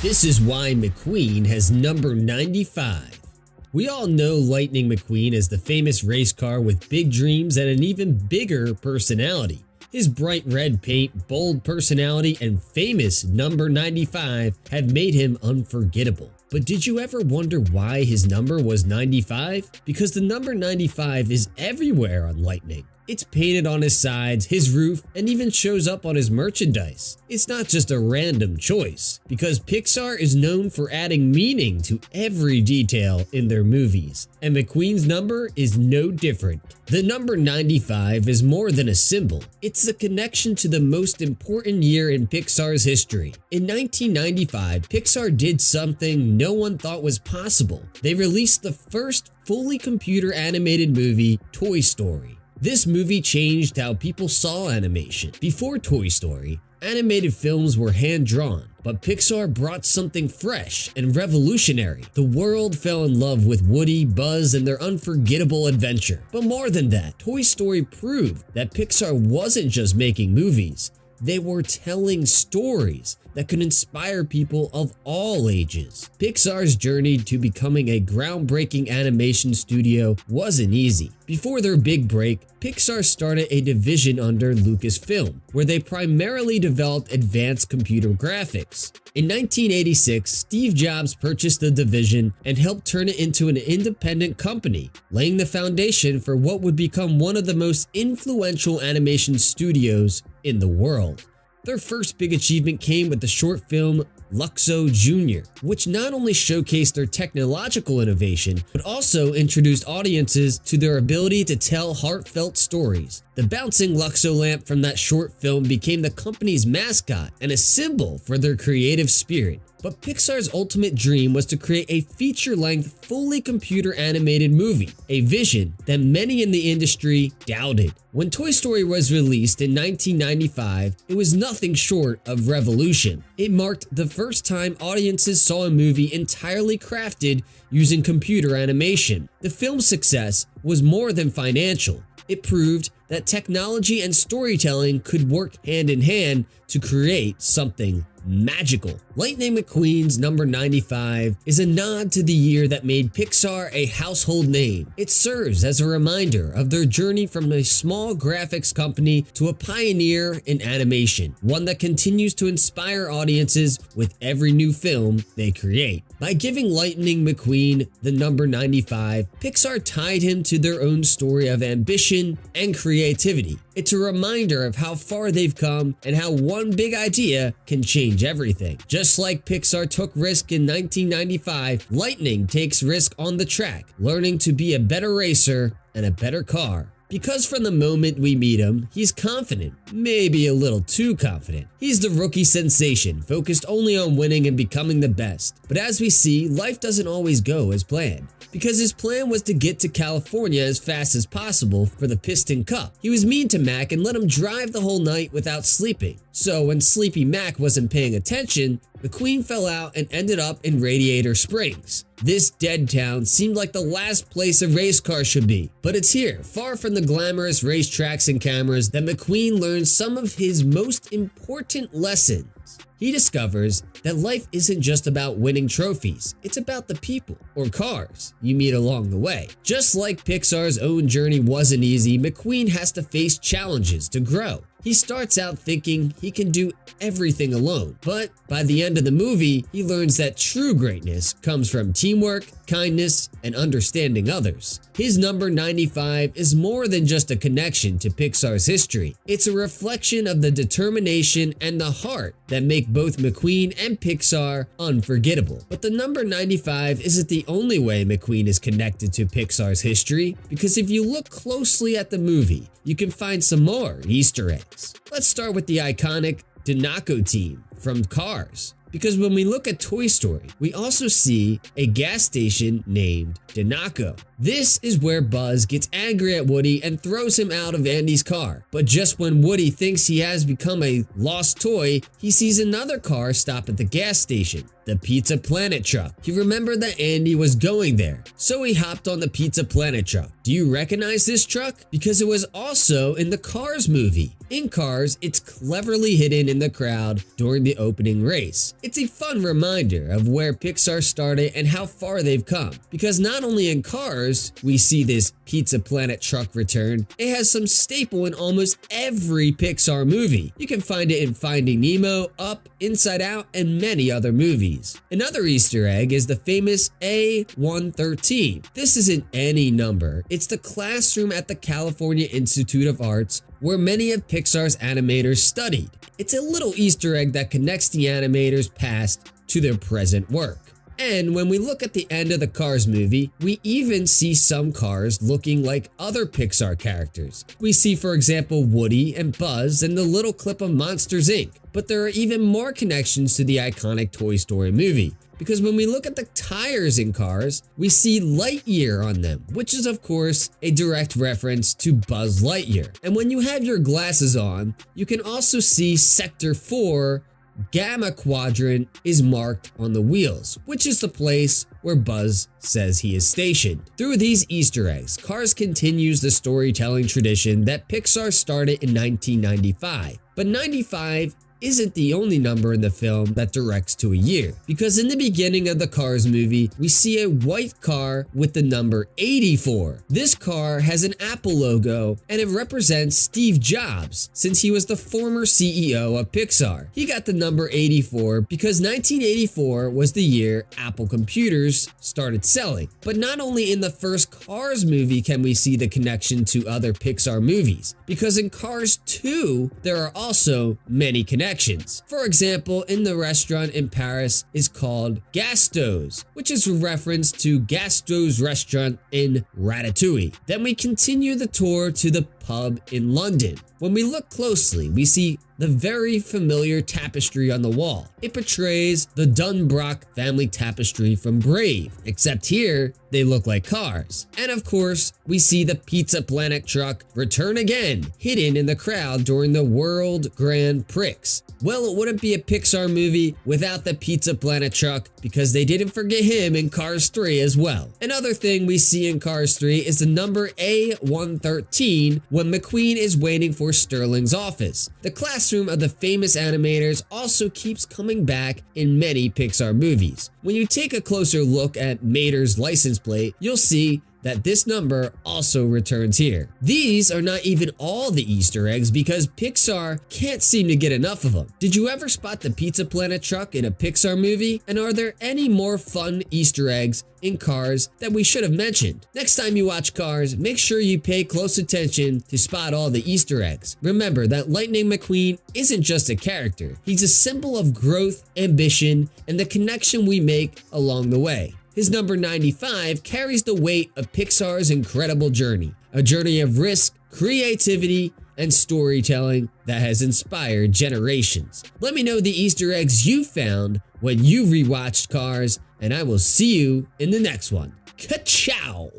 This is why McQueen has number 95. We all know Lightning McQueen as the famous race car with big dreams and an even bigger personality. His bright red paint, bold personality, and famous number 95 have made him unforgettable. But did you ever wonder why his number was 95? Because the number 95 is everywhere on Lightning. It's painted on his sides, his roof, and even shows up on his merchandise. It's not just a random choice, because Pixar is known for adding meaning to every detail in their movies, and McQueen's number is no different. The number 95 is more than a symbol. It's a connection to the most important year in Pixar's history. In 1995, Pixar did something no one thought was possible. They released the first fully computer animated movie, Toy Story. This movie changed how people saw animation. Before Toy Story, animated films were hand-drawn, but Pixar brought something fresh and revolutionary. The world fell in love with Woody, Buzz, and their unforgettable adventure. But more than that, Toy Story proved that Pixar wasn't just making movies. They were telling stories that could inspire people of all ages. Pixar's journey to becoming a groundbreaking animation studio wasn't easy. Before their big break, Pixar started a division under Lucasfilm, where they primarily developed advanced computer graphics. In 1986, Steve Jobs purchased the division and helped turn it into an independent company, laying the foundation for what would become one of the most influential animation studios in the world. Their first big achievement came with the short film Luxo Jr., which not only showcased their technological innovation, but also introduced audiences to their ability to tell heartfelt stories. The bouncing Luxo lamp from that short film became the company's mascot and a symbol for their creative spirit. But Pixar's ultimate dream was to create a feature-length, fully computer animated movie, a vision that many in the industry doubted. When Toy Story was released in 1995, it was nothing short of revolution. It marked the first time audiences saw a movie entirely crafted using computer animation. The film's success was more than financial. It proved that technology and storytelling could work hand in hand to create something magical. Lightning McQueen's number 95 is a nod to the year that made Pixar a household name. It serves as a reminder of their journey from a small graphics company to a pioneer in animation, one that continues to inspire audiences with every new film they create. By giving Lightning McQueen the number 95, Pixar tied him to their own story of ambition and creativity. It's a reminder of how far they've come and how one big idea can change everything. Just like Pixar took risk in 1995, Lightning takes risk on the track, learning to be a better racer and a better car. Because from the moment we meet him, he's confident, maybe a little too confident. He's the rookie sensation, focused only on winning and becoming the best. But as we see, life doesn't always go as planned, because his plan was to get to California as fast as possible for the Piston Cup. He was mean to Mac and let him drive the whole night without sleeping. So when sleepy Mac wasn't paying attention, McQueen fell out and ended up in Radiator Springs. This dead town seemed like the last place a race car should be, but it's here, far from the glamorous racetracks and cameras, that McQueen learns some of his most important lessons. He discovers that life isn't just about winning trophies, it's about the people, or cars, you meet along the way. Just like Pixar's own journey wasn't easy, McQueen has to face challenges to grow. He starts out thinking he can do everything alone, but by the end of the movie, he learns that true greatness comes from teamwork, kindness, and understanding others. His number 95 is more than just a connection to Pixar's history. It's a reflection of the determination and the heart that make both McQueen and Pixar unforgettable. But the number 95 isn't the only way McQueen is connected to Pixar's history, because if you look closely at the movie, you can find some more Easter eggs. Let's start with the iconic Dinoco team from Cars. Because when we look at Toy Story, we also see a gas station named Dinoco. This is where Buzz gets angry at Woody and throws him out of Andy's car. But just when Woody thinks he has become a lost toy, he sees another car stop at the gas station. the Pizza Planet truck. He remembered that Andy was going there, so he hopped on the Pizza Planet truck. Do you recognize this truck? Because it was also in the Cars movie. In Cars, it's cleverly hidden in the crowd during the opening race. It's a fun reminder of where Pixar started and how far they've come. Because not only in Cars, we see this Pizza Planet truck return, it has some staple in almost every Pixar movie. You can find it in Finding Nemo, Up, Inside Out, and many other movies. Another Easter egg is the famous A113. This isn't any number. It's the classroom at the California Institute of Arts where many of Pixar's animators studied. It's a little Easter egg that connects the animators' past to their present work. And when we look at the end of the Cars movie, we even see some cars looking like other Pixar characters. We see, for example, Woody and Buzz in the little clip of Monsters, Inc. But there are even more connections to the iconic Toy Story movie. Because when we look at the tires in Cars, we see Lightyear on them, which is of course a direct reference to Buzz Lightyear. And when you have your glasses on, you can also see Sector 4 Gamma Quadrant is marked on the wheels, which is the place where Buzz says he is stationed. Through these Easter eggs, Cars continues the storytelling tradition that Pixar started in 1995. But 95 isn't the only number in the film that directs to a year, because in the beginning of the Cars movie, we see a white car with the number 84. This car has an Apple logo and it represents Steve Jobs, since he was the former CEO of Pixar. He got the number 84 because 1984 was the year Apple computers started selling. But not only in the first Cars movie can we see the connection to other Pixar movies, because in Cars 2, there are also many connections. For example, in the restaurant in Paris is called Gastos, which is a reference to Gastos' restaurant in Ratatouille. Then we continue the tour to the pub in London. When we look closely, we see the very familiar tapestry on the wall. It portrays the Dunbrock family tapestry from Brave, except here they look like cars. And of course, we see the Pizza Planet truck return again, hidden in the crowd during the World Grand Prix. Well, it wouldn't be a Pixar movie without the Pizza Planet truck, because they didn't forget him in Cars 3 as well. Another thing we see in Cars 3 is the number A113 when McQueen is waiting for Sterling's office. The classroom of the famous animators also keeps coming back in many Pixar movies. When you take a closer look at Mater's license plate, you'll see that this number also returns here. These are not even all the Easter eggs because Pixar can't seem to get enough of them. Did you ever spot the Pizza Planet truck in a Pixar movie? And are there any more fun Easter eggs in Cars that we should have mentioned? Next time you watch Cars, make sure you pay close attention to spot all the Easter eggs. Remember that Lightning McQueen isn't just a character. He's a symbol of growth, ambition, and the connection we make along the way. His number 95 carries the weight of Pixar's incredible journey, a journey of risk, creativity, and storytelling that has inspired generations. Let me know the Easter eggs you found when you rewatched Cars, and I will see you in the next one. Ka-chow!